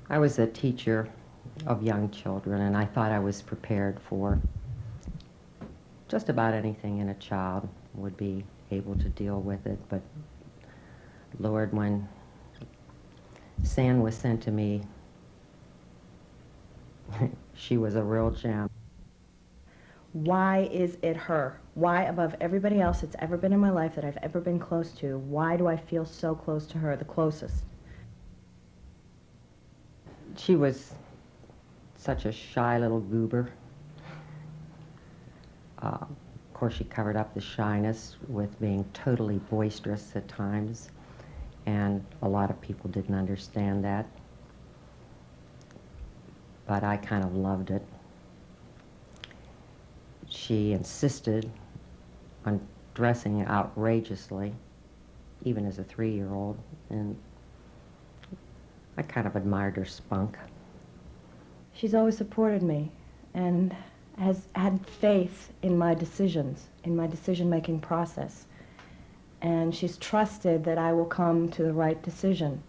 I was a teacher of young children, and I thought I was prepared for just about anything in a child would be able to deal with it. But Lord, when San was sent to me, she was a real gem. Why is it her? Why, above everybody else that's ever been in my life that I've ever been close to, why do I feel so close to her, the closest? She was such a shy little goober. Of course, she covered up the shyness with being totally boisterous at times, and a lot of people didn't understand that. But I kind of loved it. She insisted on dressing outrageously, even as a 3-year-old, and I kind of admired her spunk. She's always supported me and has had faith in my decisions, in my decision-making process. And she's trusted that I will come to the right decision.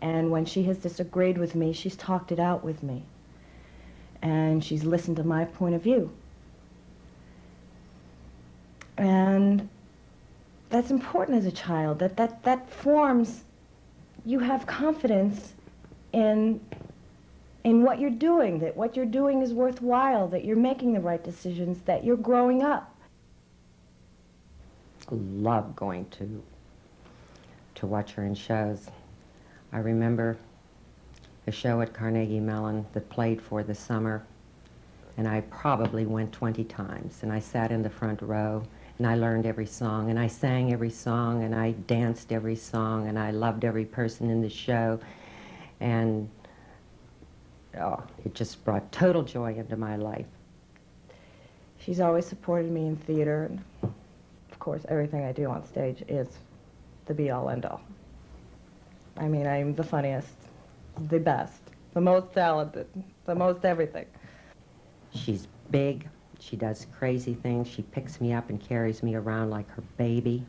And when she has disagreed with me, she's talked it out with me. And she's listened to my point of view. And that's important as a child. That forms, you have confidence in what you're doing, that what you're doing is worthwhile, that you're making the right decisions, that you're growing up. I love going to watch her in shows. I remember a show at Carnegie Mellon that played for the summer, and I probably went 20 times, and I sat in the front row, and I learned every song, and I sang every song, and I danced every song, and I loved every person in the show, and oh, it just brought total joy into my life. She's always supported me in theater, and of course everything I do on stage is the be-all, end-all. I mean, I'm the funniest, the best, the most talented, the most everything. She's big. She does crazy things. She picks me up and carries me around like her baby,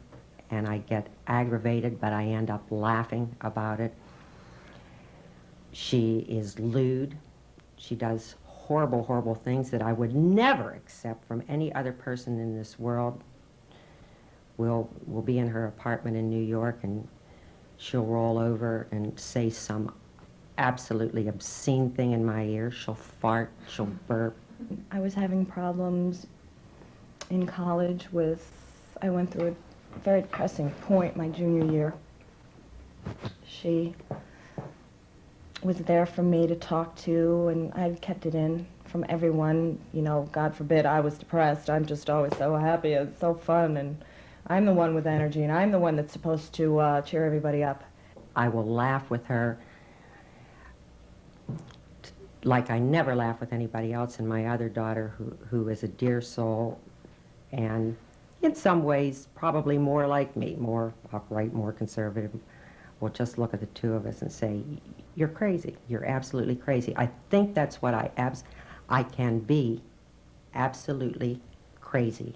and I get aggravated, but I end up laughing about it. She is lewd. She does horrible, horrible things that I would never accept from any other person in this world. We'll be in her apartment in New York, and she'll roll over and say some absolutely obscene thing in my ear. She'll fart, she'll burp. I was having problems in college with, I went through a very depressing point my junior year. She was there for me to talk to, and I'd kept it in from everyone. You know, God forbid I was depressed. I'm just always so happy and so fun, and I'm the one with energy, and I'm the one that's supposed to cheer everybody up. I will laugh with her like I never laugh with anybody else, and my other daughter, who is a dear soul, and in some ways probably more like me, more upright, more conservative, will just look at the two of us and say, "You're crazy. You're absolutely crazy." I think that's what I can be, absolutely crazy.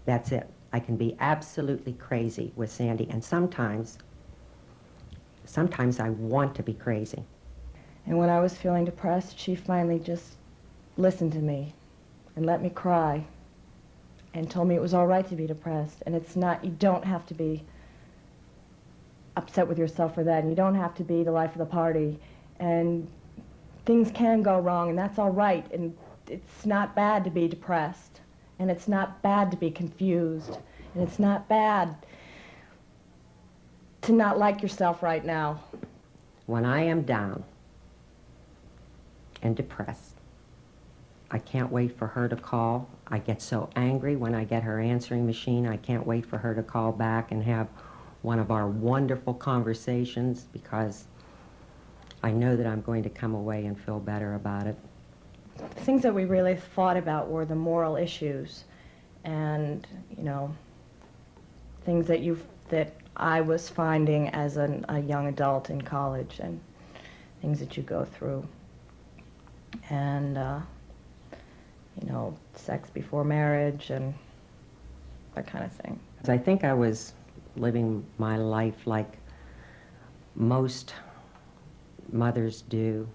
That's it. I can be absolutely crazy with Sandy, and sometimes I want to be crazy. And when I was feeling depressed, she finally just listened to me and let me cry and told me it was all right to be depressed, and it's not, you don't have to be upset with yourself for that, and you don't have to be the life of the party, and things can go wrong, and that's all right, and it's not bad to be depressed, and it's not bad to be confused, and it's not bad to not like yourself right now. When I am down and depressed, I can't wait for her to call. I get so angry when I get her answering machine. I can't wait for her to call back and have one of our wonderful conversations, because I know that I'm going to come away and feel better about it. The things that we really thought about were the moral issues and, you know, things that I was finding as a young adult in college, and things that you go through. And, you know, sex before marriage and that kind of thing. I think I was living my life like most mothers do,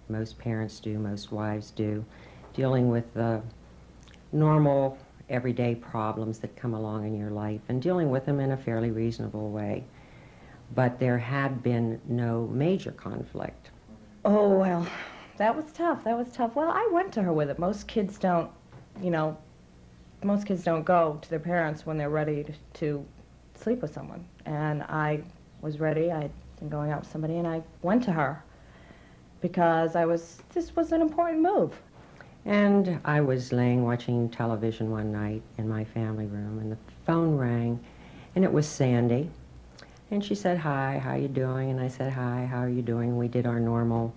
most parents do, most wives do, dealing with the normal everyday problems that come along in your life and dealing with them in a fairly reasonable way. But there had been no major conflict. Oh, well, that was tough. That was tough. Well, I went to her with it. Most kids don't, you know, most kids don't go to their parents when they're ready to sleep with someone. And I was ready. I'd been going out with somebody, and I went to her because this was an important move. And I was laying watching television one night in my family room, and the phone rang, and it was Sandy. And she said, "Hi, how you doing?" And I said, "Hi, how are you doing?" We did our normal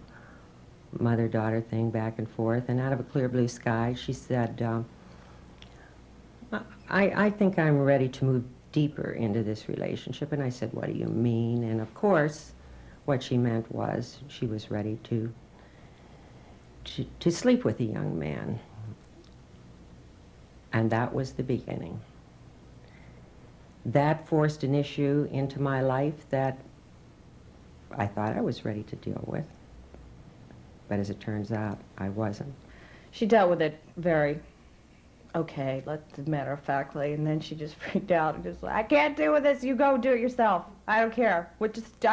mother-daughter thing back and forth, and out of a clear blue sky, she said, I think I'm ready to move deeper into this relationship. And I said, "What do you mean?" And of course, what she meant was she was ready to sleep with a young man. And that was the beginning. That forced an issue into my life that I thought I was ready to deal with. But as it turns out, I wasn't. She dealt with it very okay, matter of factly, and then she just freaked out and just like, "I can't deal with this. You go do it yourself. I don't care. I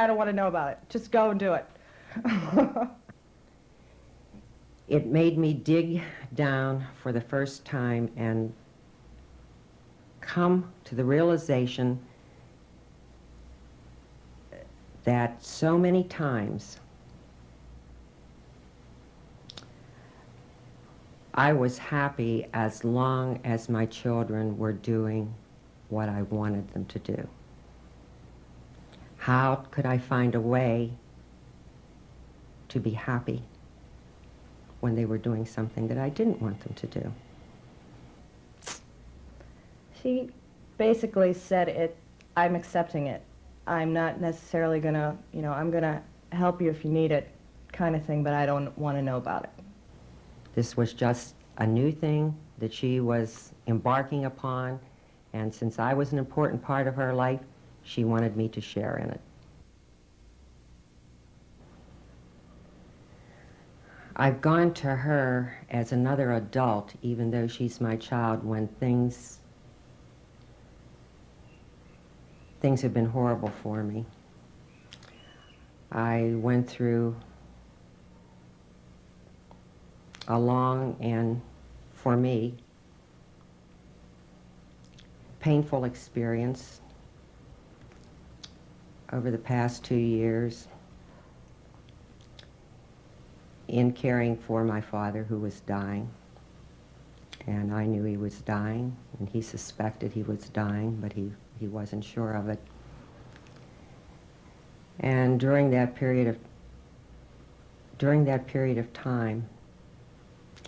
don't want to know about it. Just go and do it." It made me dig down for the first time and come to the realization that so many times I was happy as long as my children were doing what I wanted them to do. How could I find a way to be happy when they were doing something that I didn't want them to do? She basically said it, "I'm accepting it. I'm not necessarily gonna, I'm gonna help you if you need it," kind of thing, but I don't want to know about it. This was just a new thing that she was embarking upon, and since I was an important part of her life, she wanted me to share in it. I've gone to her as another adult, even though she's my child, when things have been horrible for me. I went through a long and, for me, painful experience over the past 2 years in caring for my father, who was dying. And I knew he was dying, and he suspected he was dying, but he wasn't sure of it. And during that period of time,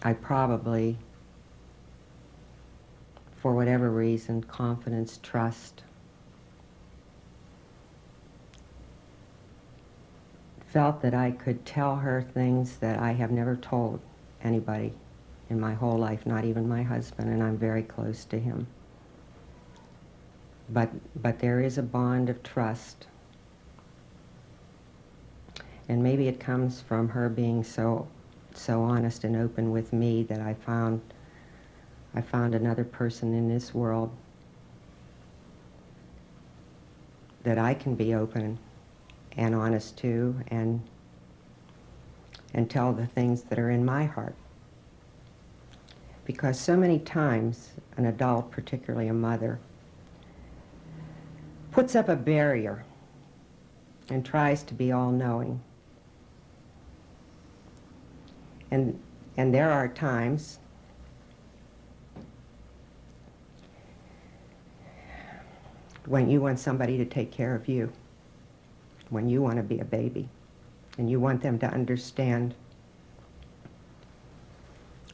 I probably, for whatever reason, confidence, trust, felt that I could tell her things that I have never told anybody in my whole life, not even my husband, and I'm very close to him. But there is a bond of trust. And maybe it comes from her being so honest and open with me that I found another person in this world that I can be open and honest to and tell the things that are in my heart. Because so many times an adult, particularly a mother, puts up a barrier and tries to be all-knowing. And there are times when you want somebody to take care of you, when you want to be a baby, and you want them to understand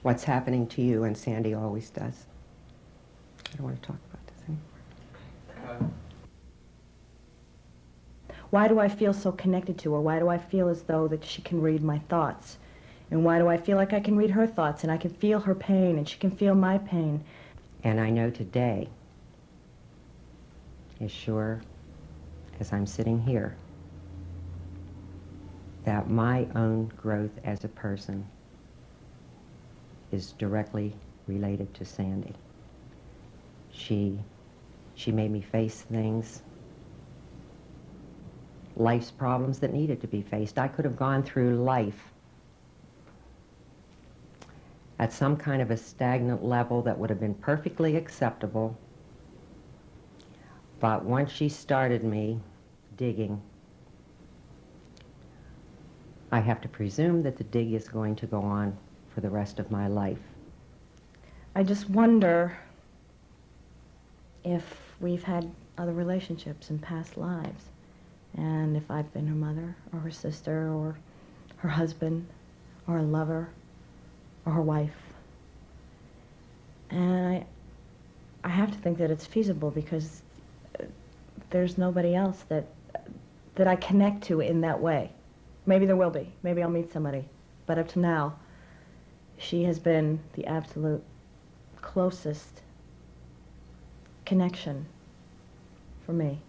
what's happening to you, and Sandy always does. I don't want to talk about this anymore. Why do I feel so connected to her? Why do I feel as though that she can read my thoughts? And why do I feel like I can read her thoughts and I can feel her pain and she can feel my pain? And I know today, as sure as I'm sitting here, that my own growth as a person is directly related to Sandy. She made me face things, life's problems that needed to be faced. I could have gone through life at some kind of a stagnant level that would have been perfectly acceptable, but once she started me digging, I have to presume that the dig is going to go on for the rest of my life. I just wonder if we've had other relationships in past lives, and if I've been her mother, or her sister, or her husband, or a lover, or her wife. And I have to think that it's feasible because there's nobody else that I connect to in that way. Maybe there will be. Maybe I'll meet somebody. But up to now, she has been the absolute closest connection for me.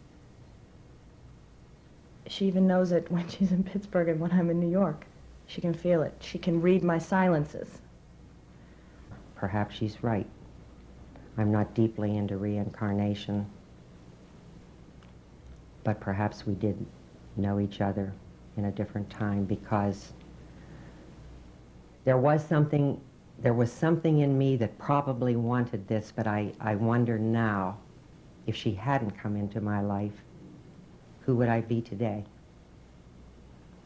She even knows it when she's in Pittsburgh and when I'm in New York. She can feel it. She can read my silences. Perhaps she's right. I'm not deeply into reincarnation, but perhaps we did know each other in a different time, because there was something in me that probably wanted this, but I wonder now, if she hadn't come into my life, who would I be today?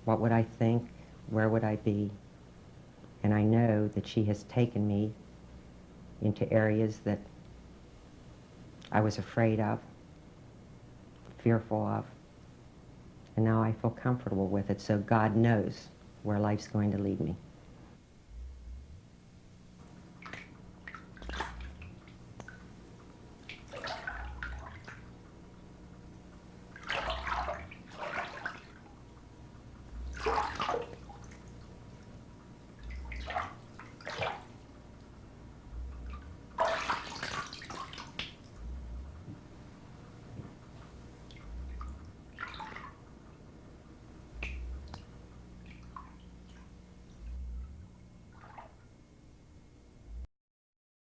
What would I think? Where would I be? And I know that she has taken me into areas that I was afraid of, fearful of, and now I feel comfortable with it, so God knows where life's going to lead me.